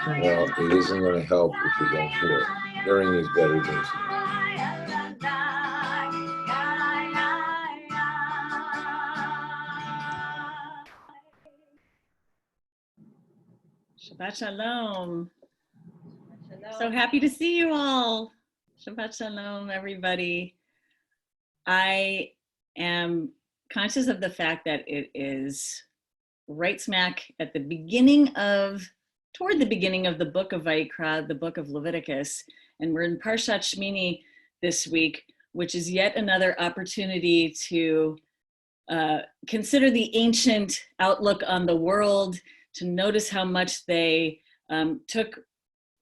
Well, it isn't going to help if you don't hear. Hearing is better than seeing. Shabbat Shalom. So happy to see you all. Shabbat Shalom, everybody. I am conscious of the fact that it is right smack at the beginning toward the beginning of the book of Vayikra, the book of Leviticus, and we're in Parshat Shmini this week, which is yet another opportunity to consider the ancient outlook on the world, to notice how much they took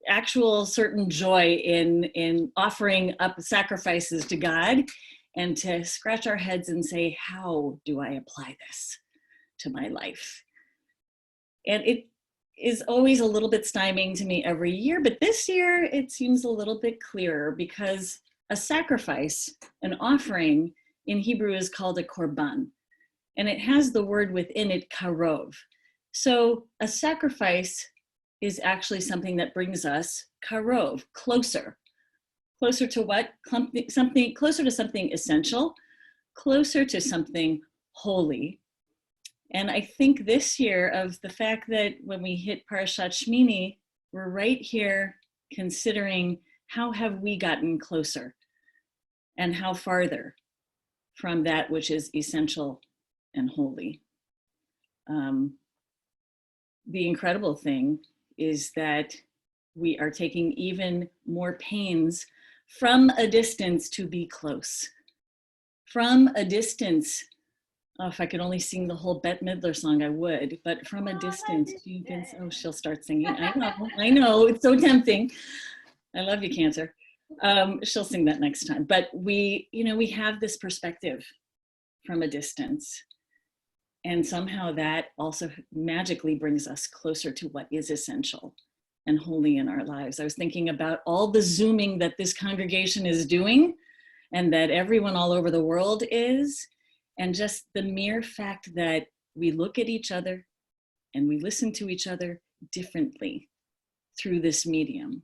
actual certain joy in offering up sacrifices to God, and to scratch our heads and say, how do I apply this to my life? And it is always a little bit stymieing to me every year, but this year it seems a little bit clearer, because a sacrifice, an offering in Hebrew, is called a korban, and it has the word within it, karov. So a sacrifice is actually something that brings us karov, closer. Closer to what? Something closer to something essential, closer to something holy. And I think this year of the fact that when we hit Parashat Shmini, we're right here considering how have we gotten closer and how farther from that which is essential and holy. The incredible thing is that we are taking even more pains from a distance to be close. From a distance, oh, if I could only sing the whole Bette Midler song, I would, but from a distance, you can, oh, she'll start singing. I know, it's so tempting. I love you, Cantor. She'll sing that next time. But we have this perspective from a distance. And somehow that also magically brings us closer to what is essential and holy in our lives. I was thinking about all the Zooming that this congregation is doing, and that everyone all over the world is, and just the mere fact that we look at each other and we listen to each other differently through this medium.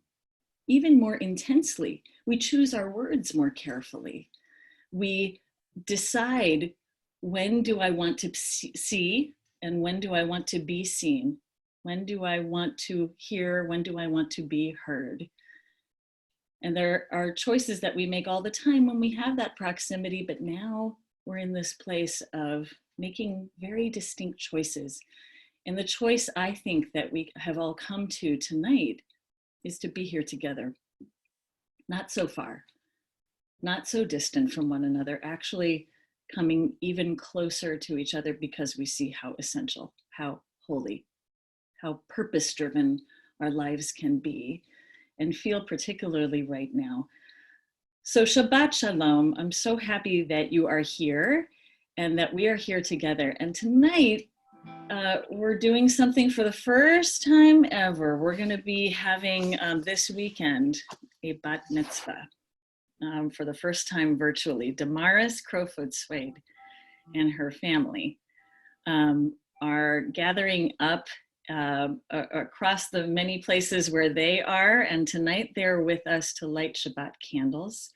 Even more intensely, we choose our words more carefully. We decide, when do I want to see and when do I want to be seen? When do I want to hear? When do I want to be heard? And there are choices that we make all the time when we have that proximity, but now we're in this place of making very distinct choices. And the choice I think that we have all come to tonight is to be here together. Not so far, not so distant from one another, actually coming even closer to each other, because we see how essential, how holy, how purpose-driven our lives can be and feel particularly right now. So Shabbat Shalom, I'm so happy that you are here and that we are here together. And tonight, we're doing something for the first time ever. We're gonna be having this weekend a bat mitzvah for the first time virtually. Damaris Crowfoot-Swade and her family are gathering up across the many places where they are, and tonight they're with us to light Shabbat candles.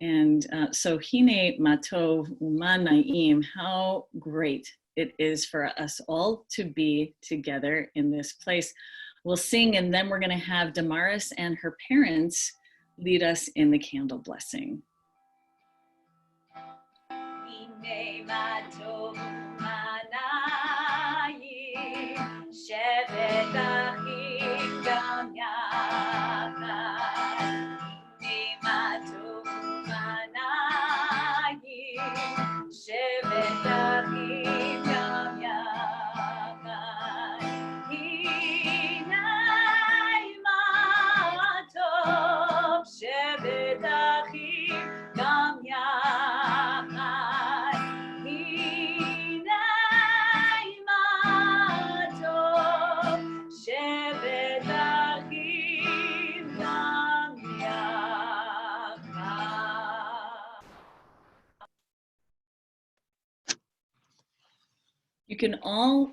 And so hine matov uma naim, how great it is for us all to be together in this place. We'll sing, and then we're going to have Damaris and her parents lead us in the candle blessing. Hine matov uma naim, shevet achim gam yachad. Hine matov uma naim, shevet achim gam yachad. Hine matov shevet achim gam yachad. You can all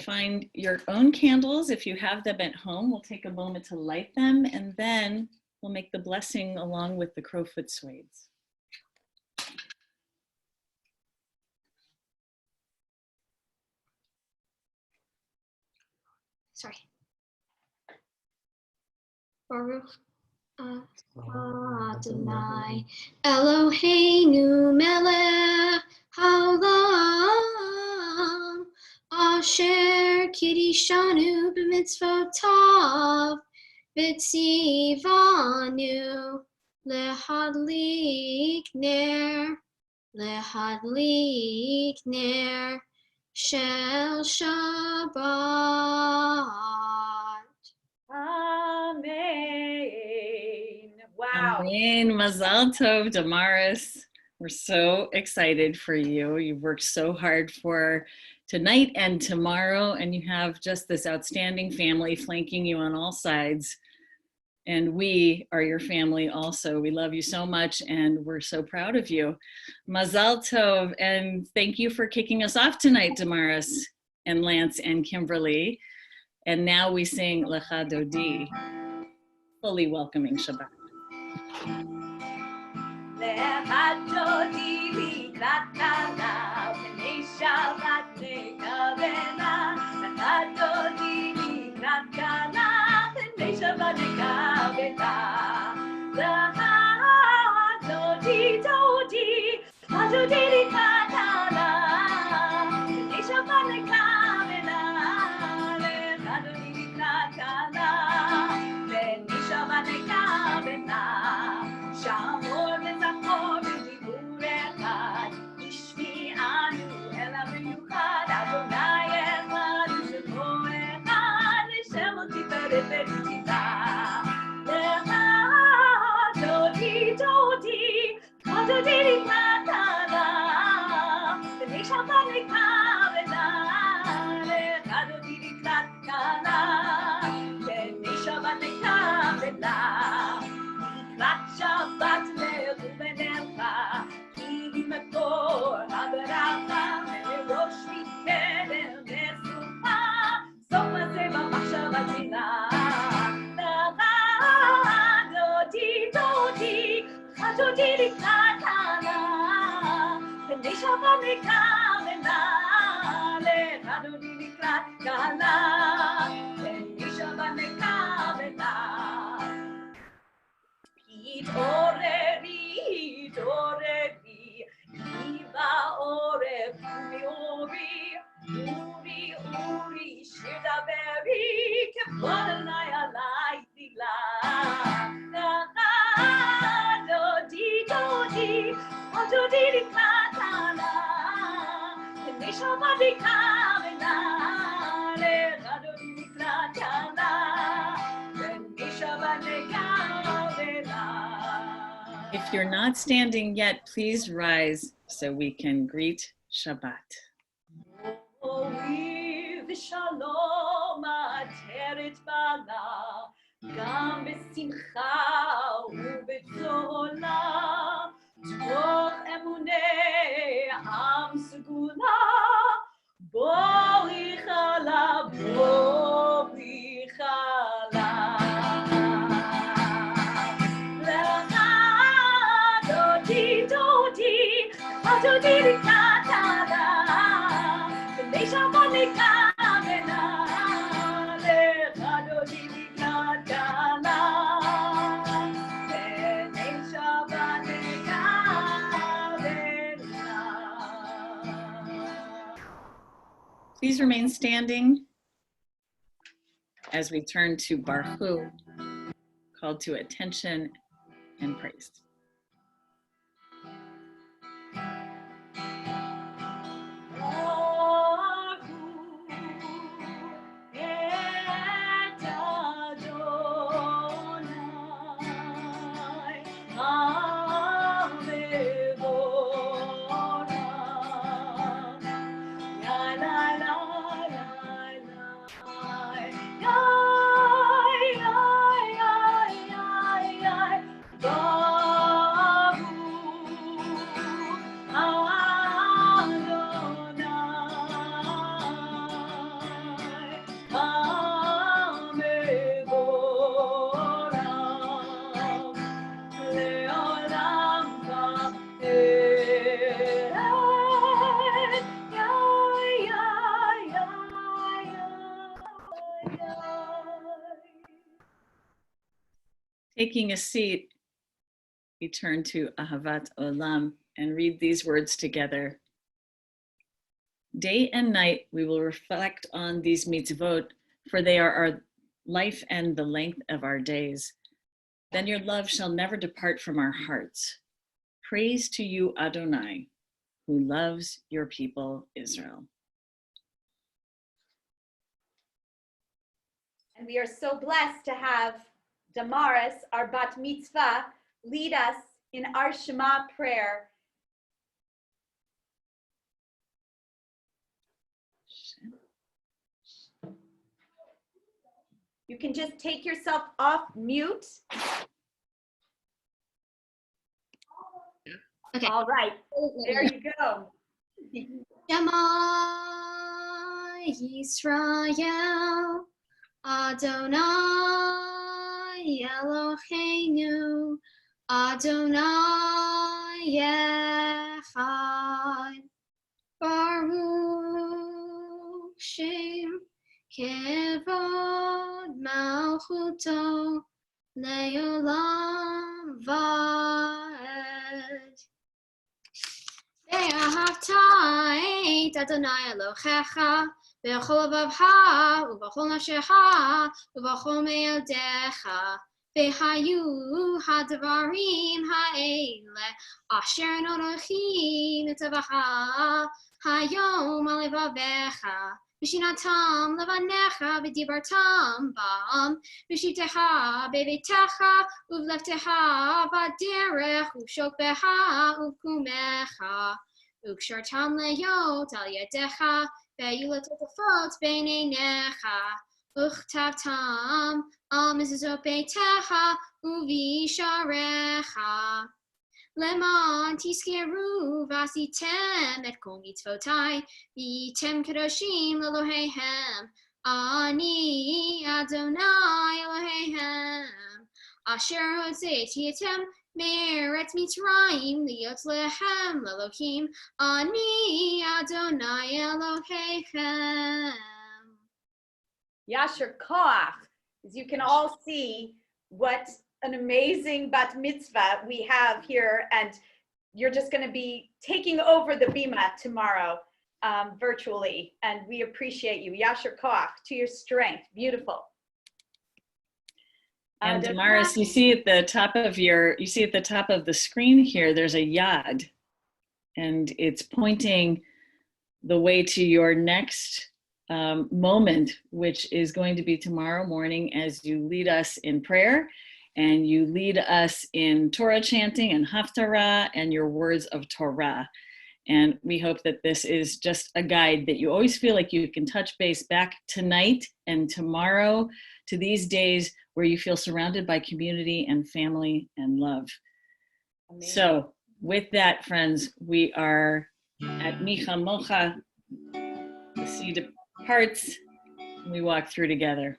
find your own candles. If you have them at home, we'll take a moment to light them, and then we'll make the blessing along with the crowfoot swades. Sorry. Baruch Adonai Eloheinu melech haolam asher kiddushanu b'mitzvotav v'tzivanu lehadlik ner shel Shabbat. Amen. Wow. Amen. Mazal tov, Damaris. We're so excited for you. You've worked so hard for tonight and tomorrow, and you have just this outstanding family flanking you on all sides. And we are your family also. We love you so much, and we're so proud of you. Mazal tov, and thank you for kicking us off tonight, Damaris and Lance and Kimberly. And now we sing Lecha Dodi, fully welcoming Shabbat. Lecha Dodi likrat kala, v'nei Shabbat nekavena. Lecha Dodi likrat kala, v'nei Shabbat nekavena. Lecha Dodi Dodi, Dodi likrat kala, v'nei Shabbat nekavena. Lecha Dodi likrat kala, v'nei Shabbat nekavena. Shamor v'zachor v'dibur echad, ishmi'anu el ha'miuchad, Adonai echad u'shemo echad, l'shem tiferet v'tzitzah. Lecha Dodi Dodi, Dodi likrat kala, v'nei Shabbat nekavena. Lecha Dodi likrat kala, v'nei Shabbat nekavena. Likrat Shabbat lechu v'necha, ki hi makor ha'beracha, ve'rosh mikeret mesucha, sof hazeh b'machshava tina. Lecha Dodi Dodi, Dodi likrat kala, v'nei Shabbat nekavena. Lecha Dodi likrat kala, v'nei Shabbat nekavena. Oreri, Iva Oreb, Uri, Shidaberi, Kevonai Alai Tila. Dodi likrat kala, v'nei Shabbat nekavena. Lecha Dodi likrat kala, v'nei Shabbat nekavena. If you're not standing yet, please rise so we can greet Shabbat. אורי ושלום עטרת בנה, גם בשמחה ובצהלה, תוך אמוני עם סגולה, בורי חלה, בורי חלה. Lecha Dodi Dodi, Dodi likrat kala, v'nei Shabbat nekavena. Lecha Dodi likrat kala, v'nei Shabbat nekavena. Please remain standing as we turn to Baruch, called to attention and praise. Bye. taking a seat, we turn to Ahavat Olam and read these words together. Day and night we will reflect on these mitzvot, for they are our life and the length of our days. Then your love shall never depart from our hearts. Praise to you, Adonai, who loves your people, Israel. And we are so blessed to have Damaris, our bat mitzvah, lead us in our Shema prayer. You can just take yourself off mute. Okay. All right, there you go. Shema Yisrael, Adonai Eloheinu, Adonai Echad, Baruch Shem Kevod Malchuto Leolam Vaed. Ve'ahavta Adonai Elohecha b'chol levavcha u'b'chol nafshecha u'b'chol me'odecha ve'hayu hadvarim ha'ele asher anochi nitzavacha hayom al levavecha v'shinatam levanecha v'dibartam ba'am v'shitecha bebetecha uvleftecha b'derech u'shokbecha u'kumecha u'kshartam leyot al yedecha ve'yulatotafot b'neinecha uchtavtam al mezuzot beitecha u'visharecha Leman tiskeru vasitem et kol mitzvotai v'yitem kadoshim l'Elohehem ani Adonai Elohehem asher hotzeitietem me'eretz Mitzrayim liot lehem l'Elohim ani Adonai Elohechem. Yasher Koach. As you can all see, what an amazing bat mitzvah we have here, and you're just going to be taking over the bima tomorrow virtually, and we appreciate you. Yasher Koach, to your strength. Beautiful. And Damaris, you see at the top of the screen here, there's a yad, and it's pointing the way to your next moment, which is going to be tomorrow morning as you lead us in prayer and you lead us in Torah chanting and Haftarah and your words of Torah. And we hope that this is just a guide that you always feel like you can touch base back tonight and tomorrow to these days where you feel surrounded by community and family and love. Amazing. So with that, friends, we are at Micha Mocha. The sea departs, and we walk through together.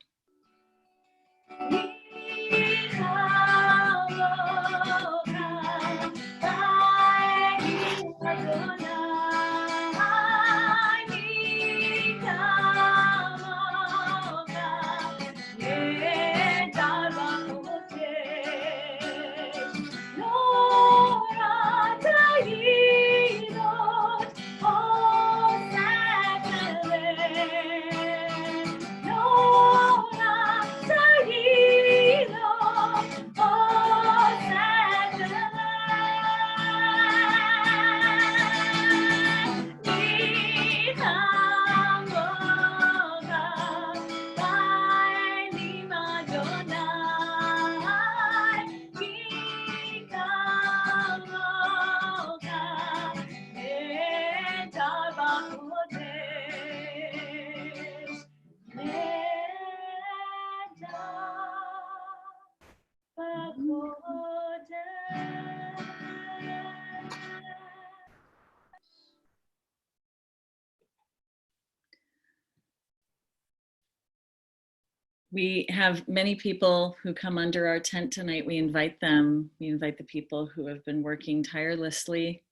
We have many people who come under our tent tonight. We invite them. We invite the people who have been working tirelessly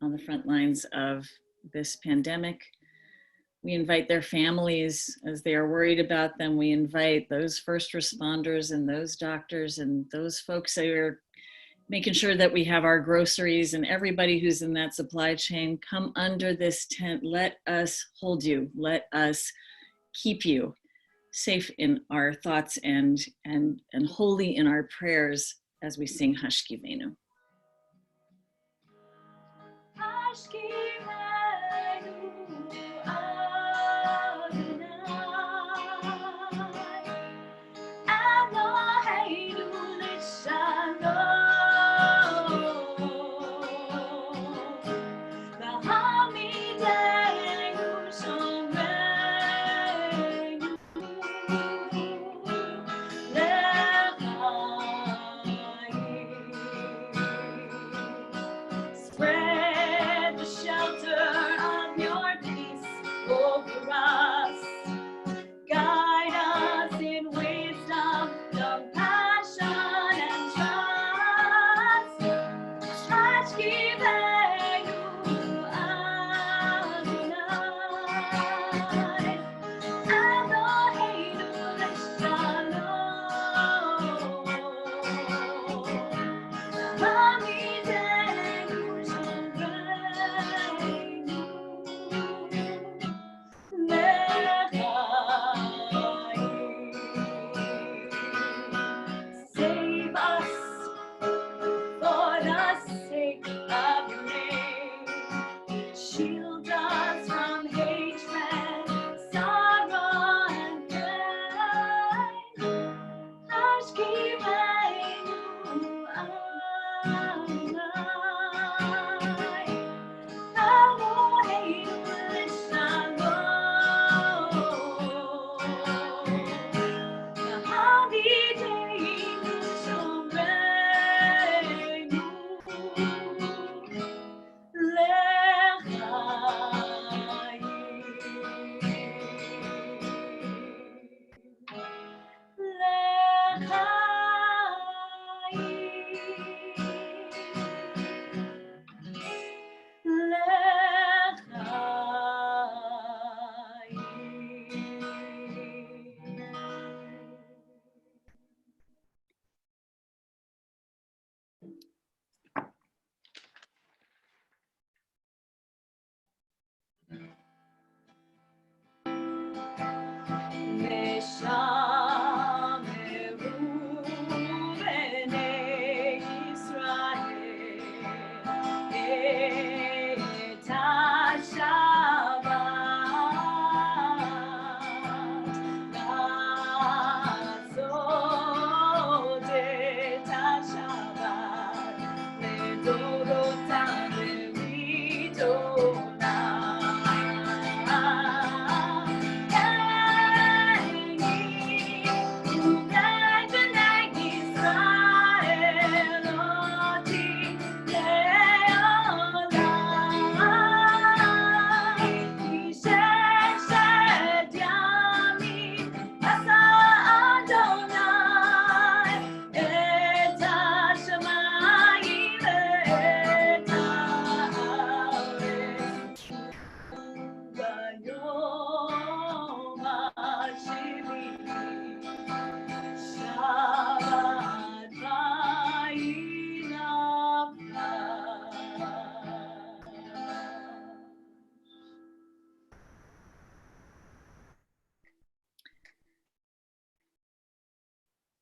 on the front lines of this pandemic. We invite their families as they are worried about them. We invite those first responders and those doctors and those folks that are making sure that we have our groceries, and everybody who's in that supply chain. Come under this tent. Let us hold you. Let us keep you safe in our thoughts and holy in our prayers as we sing Hashkivenu. Spread the shelter of your peace over us. Guide us in wisdom, compassion, and trust. Hashkivenu Adonai, Eloheinu l'shalom. Hamidenu shomreinu lechaim. Save us for the sake of your name. Shield us from hatred, sorrow, and pain. Hashkivenu Adonai, Eloheinu l'shalom. Hamidenu shomreinu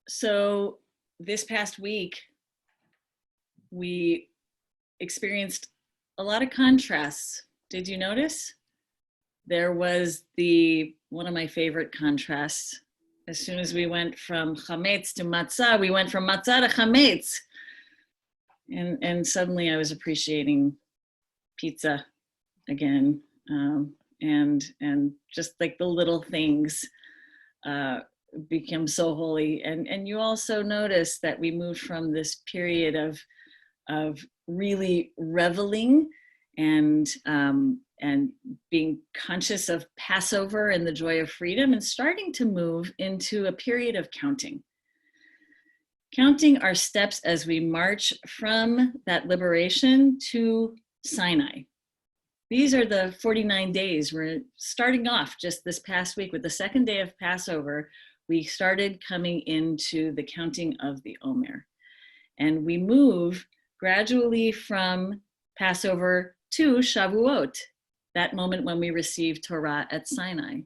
So this past week, we experienced a lot of contrasts. Did you notice? There was one of my favorite contrasts. As soon as we went from chametz to matzah, we went from matzah to chametz. And suddenly I was appreciating pizza again. And just like the little things become so holy. And you also notice that we moved from this period of really reveling and being conscious of Passover and the joy of freedom, and starting to move into a period of counting. Counting our steps as we march from that liberation to Sinai. These are the 49 days. We're starting off just this past week with the second day of Passover. We started coming into the counting of the Omer. And we move gradually from Passover to Shavuot, that moment when we receive Torah at Sinai.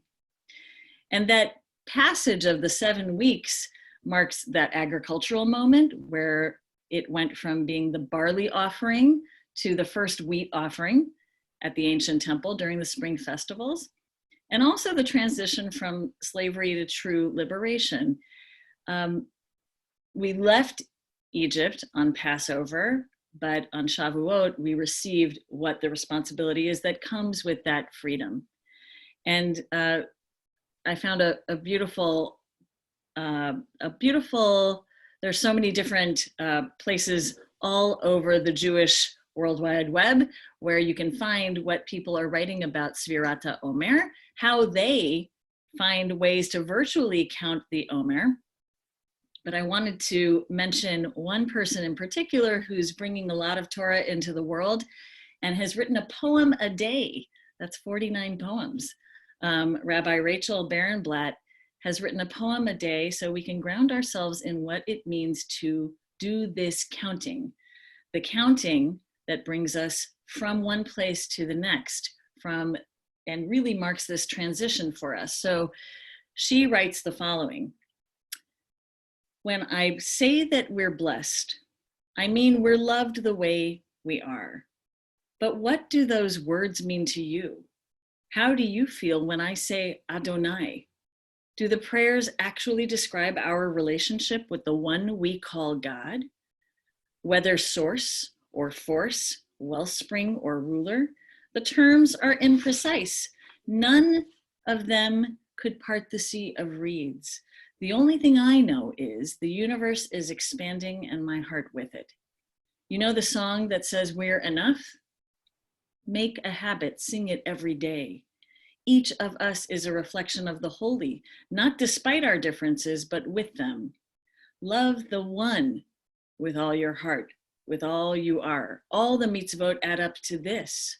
And that passage of the 7 weeks marks that agricultural moment where it went from being the barley offering to the first wheat offering at the ancient temple during the spring festivals, and also the transition from slavery to true liberation. We left Egypt on Passover, but on Shavuot, we received what the responsibility is that comes with that freedom. And I found a beautiful, there's so many different places all over the Jewish World Wide Web where you can find what people are writing about Sfirat HaOmer, how they find ways to virtually count the Omer. But I wanted to mention one person in particular who's bringing a lot of Torah into the world and has written a poem a day. That's 49 poems. Rabbi Rachel Barenblatt has written a poem a day so we can ground ourselves in what it means to do this counting. The counting that brings us from one place to the next, and really marks this transition for us. So she writes the following: when I say that we're blessed, I mean we're loved the way we are. But what do those words mean to you? How do you feel when I say Adonai? Do the prayers actually describe our relationship with the one we call God? Whether source or force, wellspring or ruler, the terms are imprecise. None of them could part the sea of reeds. The only thing I know is the universe is expanding and my heart with it. You know the song that says we're enough? Make a habit, sing it every day. Each of us is a reflection of the holy, not despite our differences, but with them. Love the one with all your heart, with all you are. All the mitzvot add up to this.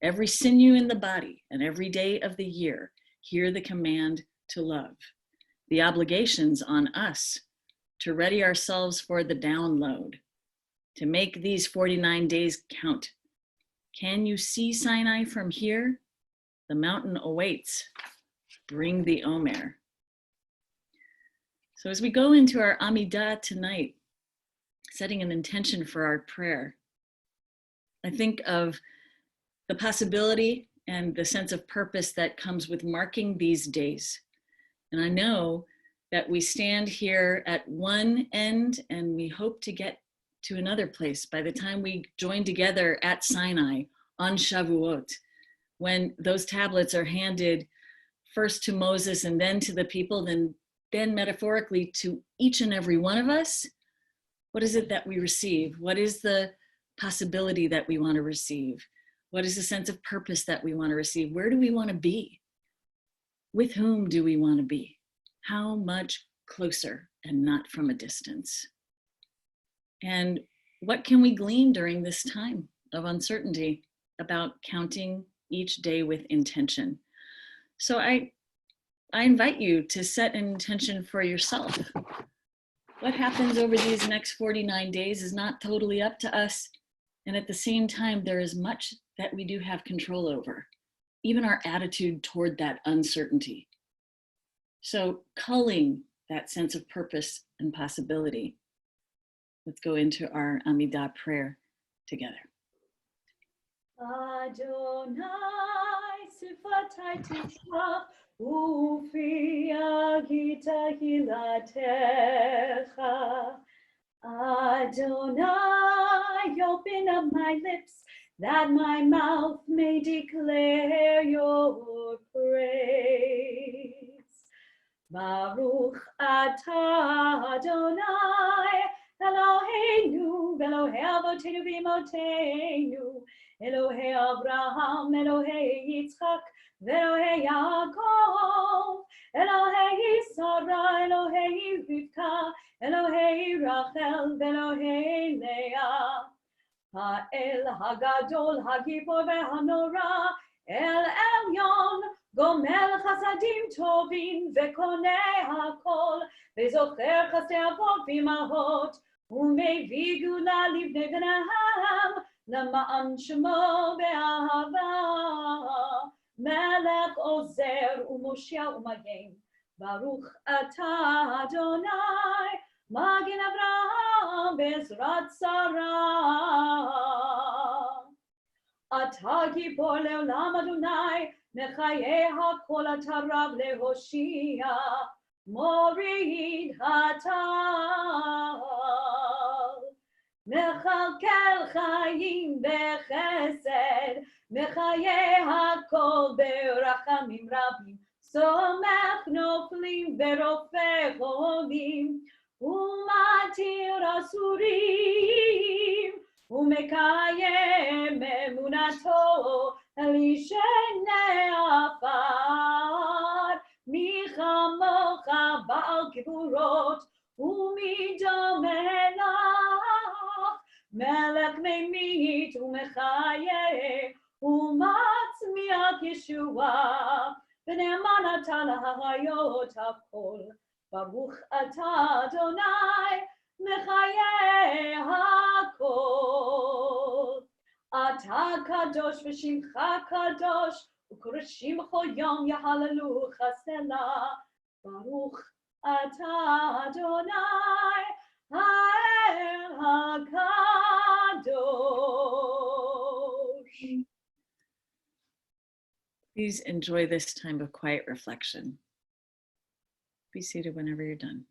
Every sinew in the body and every day of the year, hear the command to love. The obligations on us to ready ourselves for the download, to make these 49 days count. Can you see Sinai from here? The mountain awaits. Bring the Omer. So as we go into our Amidah tonight, setting an intention for our prayer, I think of the possibility and the sense of purpose that comes with marking these days. And I know that we stand here at one end and we hope to get to another place by the time we join together at Sinai on Shavuot, when those tablets are handed first to Moses and then to the people, then metaphorically to each and every one of us. What is it that we receive? What is the possibility that we want to receive? What is the sense of purpose that we want to receive? Where do we want to be? With whom do we want to be? How much closer and not from a distance? And what can we glean during this time of uncertainty about counting each day with intention? So I invite you to set an intention for yourself. What happens over these next 49 days is not totally up to us. And at the same time, there is much that we do have control over, even our attitude toward that uncertainty. So culling that sense of purpose and possibility. Let's go into our Amidah prayer together. Adonai sifatai tishrach ufi agita hilatecha. Adonai, open up my lips that my mouth may declare your praise. Baruch atah Adonai, Eloheinu, Elohei Avotenu v'Imotenu, Elohei Abraham, Elohei Yitzchak, Elohei Yaakov, Elohei Sarah, Elohei Rivka, Elohei Rachel, Elohei Leah. האל הגדול, הגיבור והנורא, אל עליון, גומל חסדים טובים וקונה הכל, וזוכר חסדי אבות ואימהות, ומביא גאולה לבני בניהם, למען שמו באהבה. מלך עוזר ומושיע ומגן, ברוך אתה אדוני, מגן אברהם בעזרת שרה. אתה גיבור לעולם אדוני, מחיי הכל אתה רב להושיע, מוריד הטל. מכלכל חיים בחסד, מחיי הכל ברחמים רבים, סומך נופלים ורופא חולים, ומתיר אסורים, ומקיים אמונתו אל ישני עפר. מי כמוך בעל גבורות, ומי דומה לך, מלך ממית ומחיה, ומצמיח ישועה, ונאמן אתה להחיות הכל. ברוך אתה אדוני, מחיי הכל. אתה קדוש ושמך קדוש, וקודשים בכל יום יהללוך סלה. ברוך אתה אדוני, האל הקדוש. Please enjoy this time of quiet reflection. Be seated whenever you're done.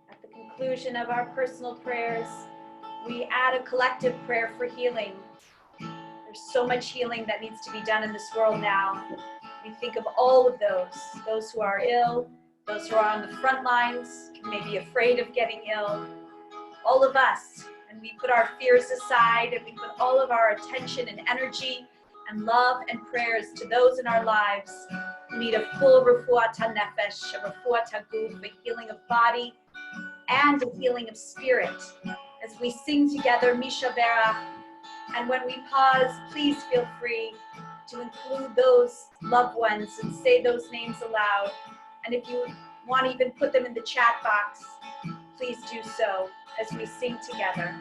At the conclusion of our personal prayers, we add a collective prayer for healing. There's so much healing that needs to be done in this world now. We think of all of those who are ill, those who are on the front lines, maybe afraid of getting ill, all of us. And we put our fears aside and we put all of our attention and energy and love and prayers to those in our lives who need a full refuat nefesh, a refuat guf, a healing of body and a healing of spirit. As we sing together Misha Berach, and when we pause, please feel free to include those loved ones and say those names aloud. And if you want to even put them in the chat box, please do so as we sing together.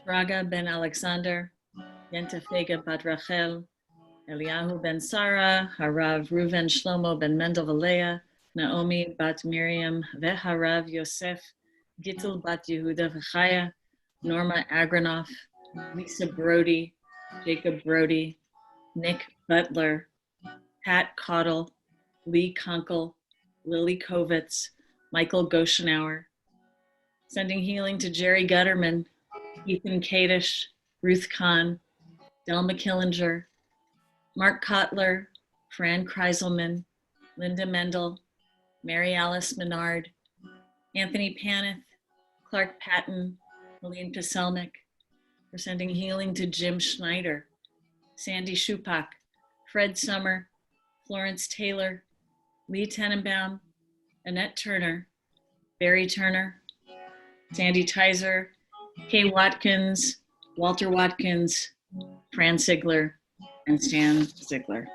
Raga ben Alexander, Yentefega bat Rachel, Eliyahu ben Sarah, Harav Reuven Shlomo ben Mendel Valeah, Naomi bat Miriam, Veharav Yosef, Gittel bat Yehuda Vechaya, Norma Agronoff, Lisa Brody, Jacob Brody, Nick Butler, Pat Cottle, Lee Kunkel, Lily Kovitz, Michael Goshenauer. Sending healing to Jerry Gutterman, Ethan Kadish, Ruth Kahn, Delma Killinger, Mark Kotler, Fran Kreiselman, Linda Mendel, Mary Alice Menard, Anthony Paneth, Clark Patton, Helene Paselnik, for sending healing to Jim Schneider, Sandy Shupak, Fred Summer, Florence Taylor, Lee Tenenbaum, Annette Turner, Barry Turner, Sandy Tizer, Kay Watkins, Walter Watkins, Fran Sigler, and Stan Ziegler.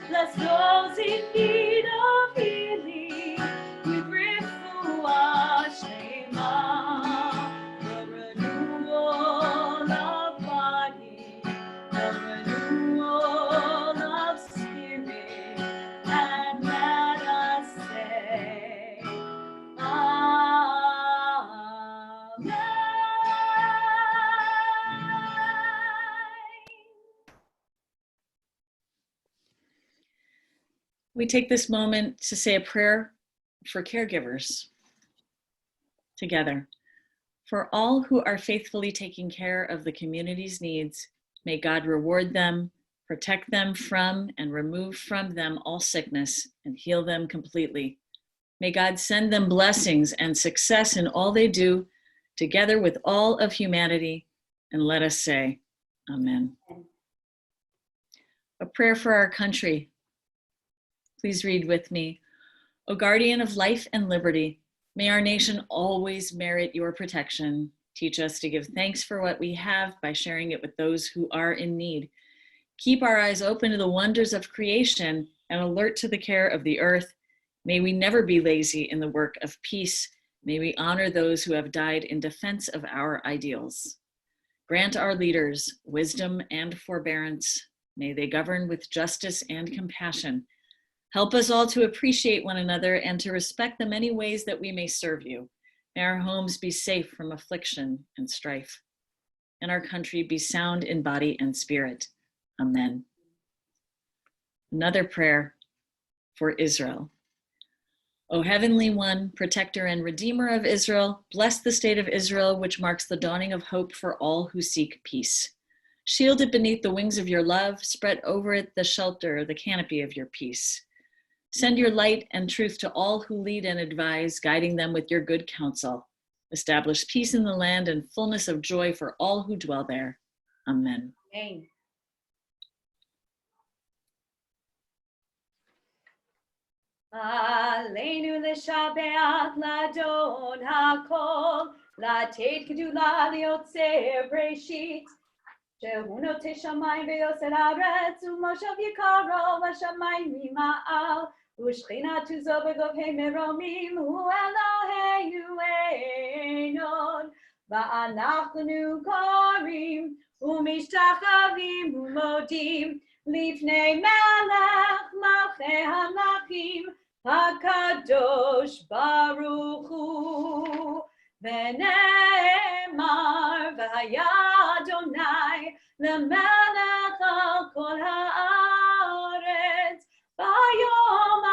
Bless those in need of healing with refuah shlema, the renewal of body, the renewal of spirit, and let us say, Amen. We take this moment to say a prayer for caregivers together. For all who are faithfully taking care of the community's needs, may God reward them, protect them from and remove from them all sickness and heal them completely. May God send them blessings and success in all they do, together with all of humanity, and let us say, Amen. A prayer for our country. Please read with me. O guardian of life and liberty, may our nation always merit your protection. Teach us to give thanks for what we have by sharing it with those who are in need. Keep our eyes open to the wonders of creation and alert to the care of the earth. May we never be lazy in the work of peace. May we honor those who have died in defense of our ideals. Grant our leaders wisdom and forbearance. May they govern with justice and compassion. Help us all to appreciate one another and to respect the many ways that we may serve you. May our homes be safe from affliction and strife, and our country be sound in body and spirit. Amen. Another prayer for Israel. O Heavenly One, protector and redeemer of Israel, bless the state of Israel, which marks the dawning of hope for all who seek peace. Shield it beneath the wings of your love, spread over it the shelter, the canopy of your peace. Send your light and truth to all who lead and advise, guiding them with your good counsel. Establish peace in the land and fullness of joy for all who dwell there. Amen. Amen. Aleinu l'shabeach l'adon hakol, לתת גדולה ליוצר בראשית, שהוא נוטה שמיים ויוסר הארץ, ומושב יקרו לשמיים ממעל, ושכינתו זו בגובהי מרומים, הוא אלוהינו עינון, ואנחנו קוראים ומשתחווים ומודים לפני מלך מלכי המלכים, הקדוש ברוך הוא. ונאמר והיה אדוני למלך על כל הארץ, ביום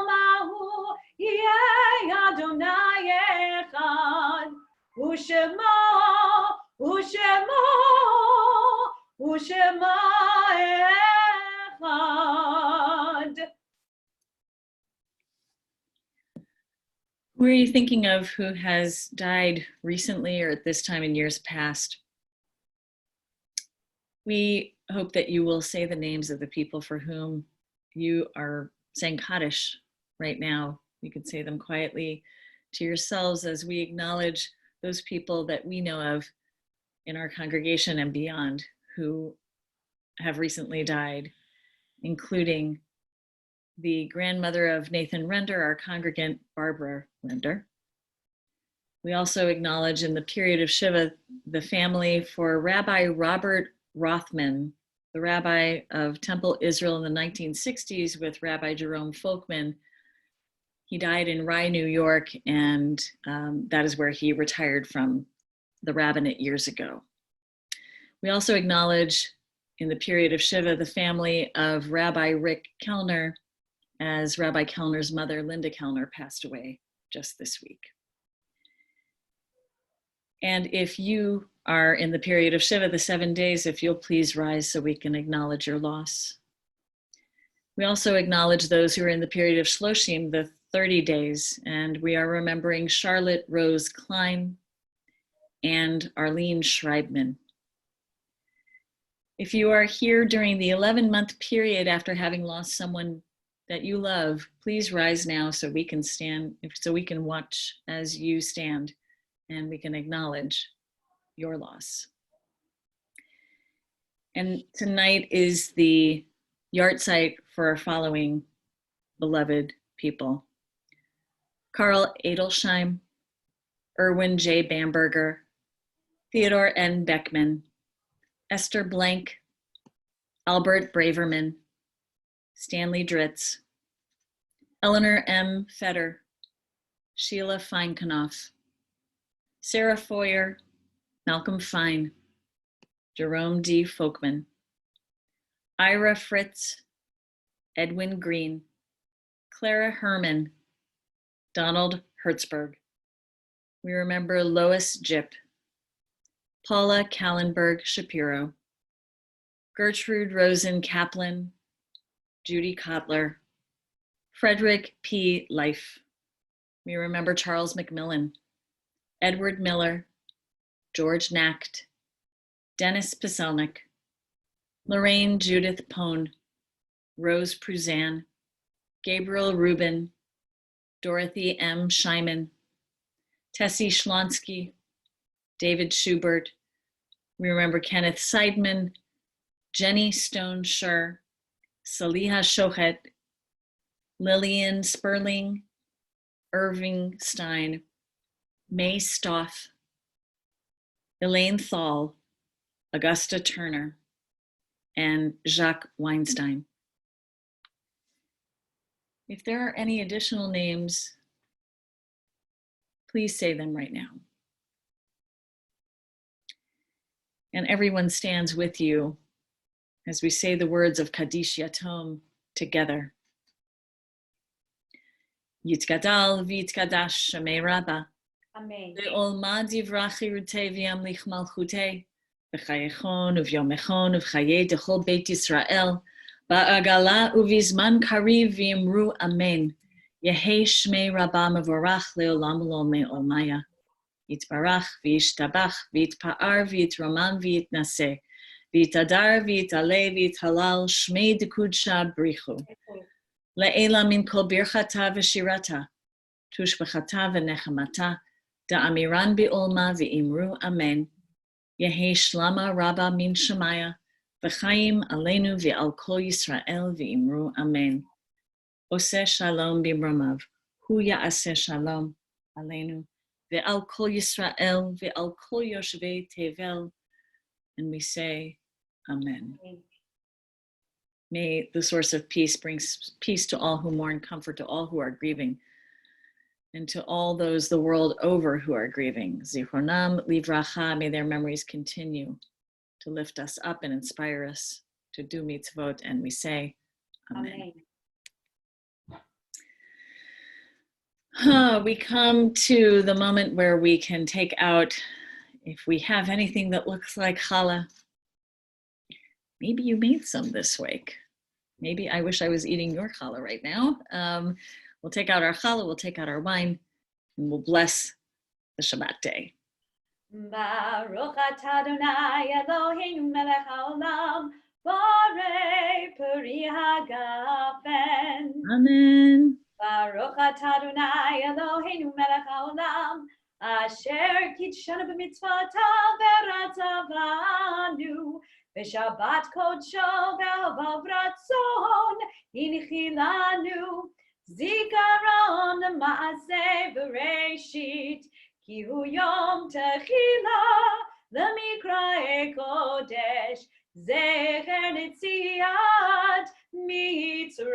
ההוא יהיה אדוני אחד, ושמו אחד. Who are you thinking of who has died recently or at this time in years past? We hope that you will say the names of the people for whom you are saying Kaddish right now. You can say them quietly to yourselves as we acknowledge those people that we know of in our congregation and beyond who have recently died, including the grandmother of Nathan Render, our congregant, Barbara Render. We also acknowledge in the period of Shiva, the family for Rabbi Robert Rothman, the rabbi of Temple Israel in the 1960s with Rabbi Jerome Folkman. He died in Rye, New York, and that is where he retired from the rabbinate years ago. We also acknowledge in the period of Shiva the family of Rabbi Rick Kellner, as Rabbi Kellner's mother, Linda Kellner, passed away just this week. And if you are in the period of Shiva, the 7 days, if you'll please rise so we can acknowledge your loss. We also acknowledge those who are in the period of Shloshim, the 30 days, and we are remembering Charlotte Rose Klein and Arlene Schreibman. If you are here during the 11-month period after having lost someone that you love, please rise now so we can stand, so we can watch as you stand and we can acknowledge your loss. And tonight is the yahrzeit for our following beloved people: Carl Adelsheim, Erwin J. Bamberger, Theodore N. Beckman, Esther Blank, Albert Braverman, Stanley Dritz, Eleanor M. Fetter, Sheila Feinknoff, Sarah Foyer, Malcolm Fine, Jerome D. Folkman, Ira Fritz, Edwin Green, Clara Herman, Donald Hertzberg. We remember Lois Jipp, Paula Kallenberg Shapiro, Gertrude Rosen Kaplan, Judy Kotler, Frederick P. Leif. We remember Charles McMillan, Edward Miller, George Nacht, Dennis Paselnik, Lorraine Judith Pone, Rose Pruzan, Gabriel Rubin, Dorothy M. Scheiman, Tessie Schlonsky, David Schubert. We remember Kenneth Seidman, Jenny Stone Schur, Saliha Shochet, Lillian Sperling, Irving Stein, May Stoff, Elaine Thal, Augusta Turner, and Jacques Weinstein. If there are any additional names, please say them right now. And everyone stands with you as we say the words of Kaddish Yatom together. Yitkadal v'yitkadash Shamei Rabbah. Amen. Ve'olma divrach chirutei v'yamlich malchutei. V'chayechon uvyomechon uv'chayei dechol Beit Yisrael. Ba'agala uvizman kariv v'imru amen. Yehei Shmei Rabbah mevorach le'olam me'olmaya. Yitbarach v'yishtabach v'yitpa'ar v'yitroman v'yitnaseh. V'yitadar v'yitale v'yithalal Shmei dekudsha brichu. Le'ela min kol birchata v'shirata. Tushbechata v'nechamata. Da'amiran bi'olma v'imru amen. Yehi shlama rabba min shemaya. V'chaim aleinu v'al kol Yisrael v'imru amen. Oseh shalom b'mramav. Hu ya'aseh shalom aleinu. Ve'al kol Yisrael, ve'al kol yoshvei tevel, and we say, Amen. May the source of peace bring peace to all who mourn, comfort to all who are grieving, and to all those the world over who are grieving. Zichronam livracha, may their memories continue to lift us up and inspire us to do mitzvot, and we say, Amen. We come to the moment where we can take out, if we have anything that looks like challah. Maybe you made some this week. Maybe I wish I was eating your challah right now. We'll take out our challah, we'll take out our wine, and we'll bless the Shabbat day. Baruch atah Adonai Eloheinu melech haolam, borei peri hagafen. Amen. Baruch atah Adonai Eloheinu melech haolam, asher kitshanu b'mitzvotav v'ratzavanu, v'shabbat kodsho v'ahav ratzon hinchilanu, zikaron l'maaseh v'reishit, ki hu yom techila l'mikra'e kodesh, zecher netziat Mitzrayim.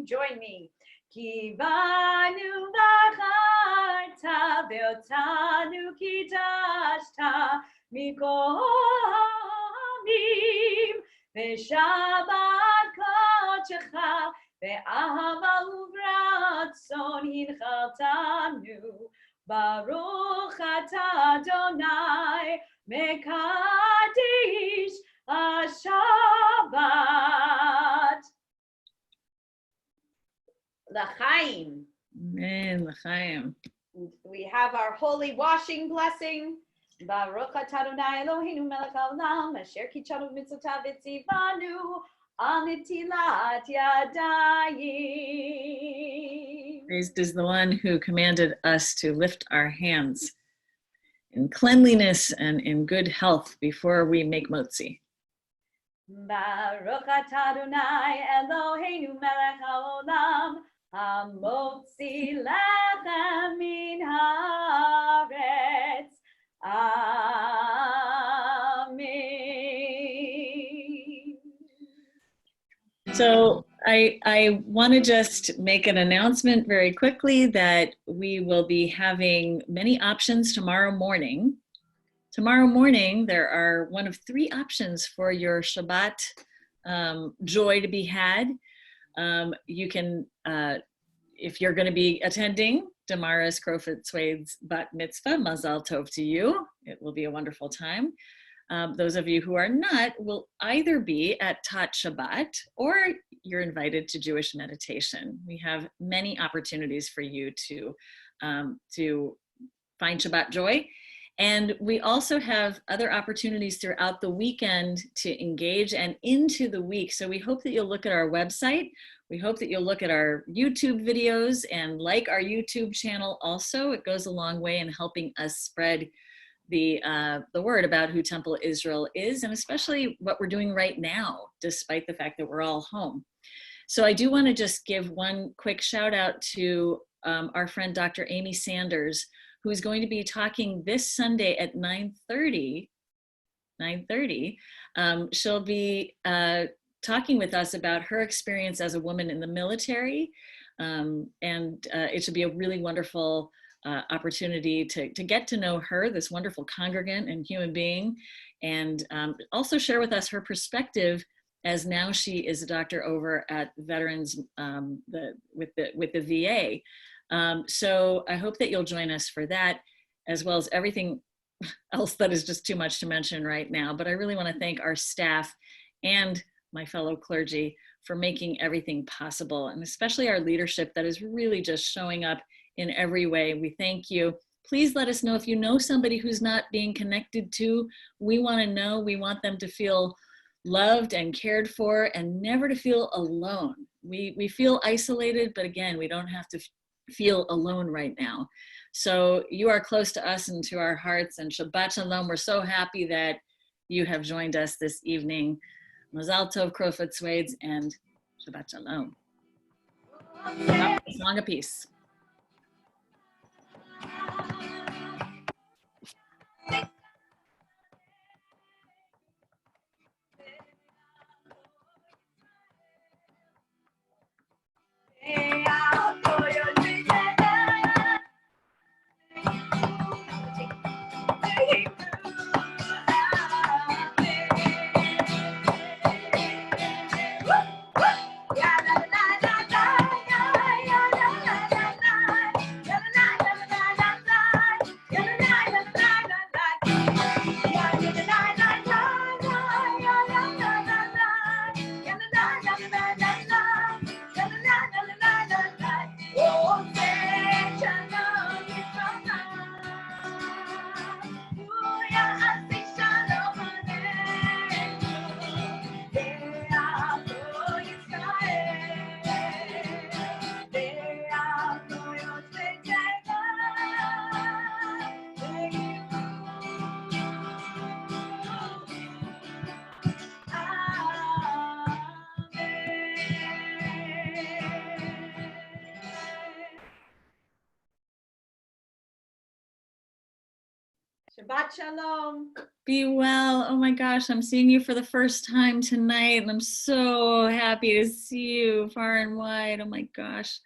Join me. Kivanu v'charta ve'ota אותנו קידשת מכל העמים, בשבת קודשך באהבה וברצון הנחלתנו. ברוך אתה אדוני מקדיש השבת. L'chaim. Amen, l'chaim. We have our holy washing blessing. Baruch atah Adonai Eloheinu melech haolam asher kitshanu b'mitzvotav v'tzivanu al netilat yadayim. Praised is the one who commanded us to lift our hands in cleanliness and in good health before we make motzi. Baruch atah Adonai Eloheinu melech haolam hamotzi lechem min haaretz. Amen. So I want to just make an announcement very quickly that we will be having many options tomorrow morning. Tomorrow morning, there are one of three options for your Shabbat joy to be had. You can, if you're going to be attending Damaris Crowfoot Swade's bat mitzvah, mazal tov to you. It will be a wonderful time. Those of you who are not will either be at Tat Shabbat or you're invited to Jewish meditation. We have many opportunities for you to find Shabbat joy. And we also have other opportunities throughout the weekend to engage and into the week. So we hope that you'll look at our website. We hope that you'll look at our YouTube videos and like our YouTube channel also. It goes a long way in helping us spread the word about who Temple Israel is, and especially what we're doing right now, despite the fact that we're all home. So I do want to just give one quick shout out to our friend Dr. Amy Sanders, who is going to be talking this Sunday at 9:30. She'll be talking with us about her experience as a woman in the military, and it should be a really wonderful opportunity to get to know her, this wonderful congregant and human being, and also share with us her perspective as now she is a doctor over at Veterans with the VA. So I hope that you'll join us for that, as well as everything else that is just too much to mention right now. But I really want to thank our staff and my fellow clergy for making everything possible, and especially our leadership that is really just showing up in every way. We thank you. Please let us know if you know somebody who's not being connected to. We want to know. We want them to feel loved and cared for and never to feel alone. We feel isolated, but again, we don't have to feel alone right now. So you are close to us and to our hearts, and Shabbat Shalom. We're so happy that you have joined us this evening. Mazal Tov, Crowfoot Swades, and Shabbat Shalom. Long a peace. Shabbat Shalom. Be well. Oh my gosh, I'm seeing you for the first time tonight, and I'm so happy to see you far and wide. Oh my gosh.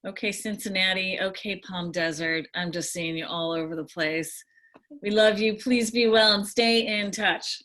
Okay, Cincinnati. Okay, Palm Desert. I'm just seeing you all over the place. We love you. Please be well and stay in touch.